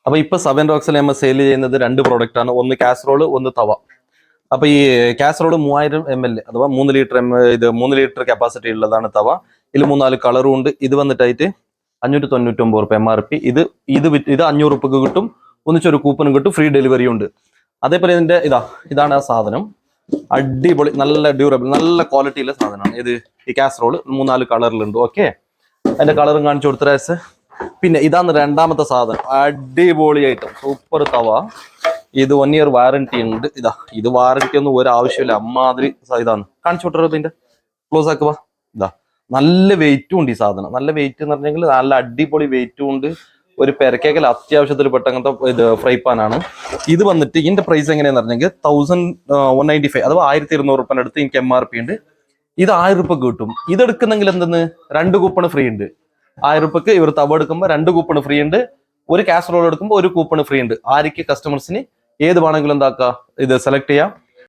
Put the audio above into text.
അപ്പൊ ഇപ്പൊ 7 Rocks നമ്മൾ സെയിൽ ചെയ്യുന്നത് 2 പ്രോഡക്റ്റ് ആണ്. ഒന്ന് കാസറോള്, ഒന്ന് തവ. അപ്പൊ ഈ കാസറോള് 3000 ml അഥവാ 3 ലിറ്റർ ഇത് 3 ലിറ്റർ കപ്പാസിറ്റി ഉള്ളതാണ് തവ. ഇതിൽ 3-4 കളറും ഉണ്ട്. ഇത് വന്നിട്ടായിട്ട് 599 റുപ്യ MRP. ഇത് 500 റുപ്യക്ക് കിട്ടും. ഒന്നിച്ചൊരു കൂപ്പണും കിട്ടും, ഫ്രീ ഡെലിവറി ഉണ്ട്. അതേപോലെ ഇതിന്റെ ഇതാണ് ആ സാധനം. അടിപൊളി, നല്ല ഡ്യൂറബിൾ, നല്ല ക്വാളിറ്റിയിലെ സാധനമാണ് ഇത്. ഈ കാസറോള് 3-4 കളറിലുണ്ട്. ഓക്കെ, അതിന്റെ കളറും കാണിച്ചു കൊടുത്ത. പിന്നെ ഇതാണ് രണ്ടാമത്തെ സാധനം. അടിപൊളി ഐറ്റം, സൂപ്പർ തവ. ഇത് 1 year വാറന്റി ഉണ്ട്. ഇത് വാറന്റി ഒന്നും ഒരു ആവശ്യമില്ല, അമ്മാതിരി ഇതാണ്. കാണിച്ചു കൊടുത്തത് ഇതിന്റെ ക്ലോസ് ആക്കുക. നല്ല വെയിറ്റും ഉണ്ട് ഈ സാധനം. നല്ല വെയിറ്റ് എന്ന് പറഞ്ഞെങ്കിൽ നല്ല അടിപൊളി വെയിറ്റും ഉണ്ട്. ഒരു പെരക്കേക്കൽ അത്യാവശ്യത്തിൽ പെട്ട അങ്ങനത്തെ ഇത് ഫ്രൈ പാൻ ആണ്. ഇത് വന്നിട്ട് ഇതിന്റെ പ്രൈസ് എങ്ങനെയാന്ന് പറഞ്ഞെങ്കിൽ 1195 അഥവാ 1200 റുപ്യന്റെ അടുത്ത് എനിക്ക് MRP ഉണ്ട്. ഇത് 1000 റുപ്യ കിട്ടും. ഇതെടുക്കുന്നെങ്കിൽ എന്തെന്ന് 2 കൂപ്പൺ ഫ്രീ ഉണ്ട്. 1000 റുപ്യക്ക് ഇവർ തവ എടുക്കുമ്പോൾ 2 കൂപ്പൺ ഫ്രീ ഉണ്ട്. ഒരു കാസറോൾ എടുക്കുമ്പോൾ 1 കൂപ്പൺ ഫ്രീ ഉണ്ട്. ആർക്ക് കസ്റ്റമേഴ്സിന് ഏത് വേണമെങ്കിലും എന്താക്കുക, ഇത് സെലക്ട് ചെയ്യാം.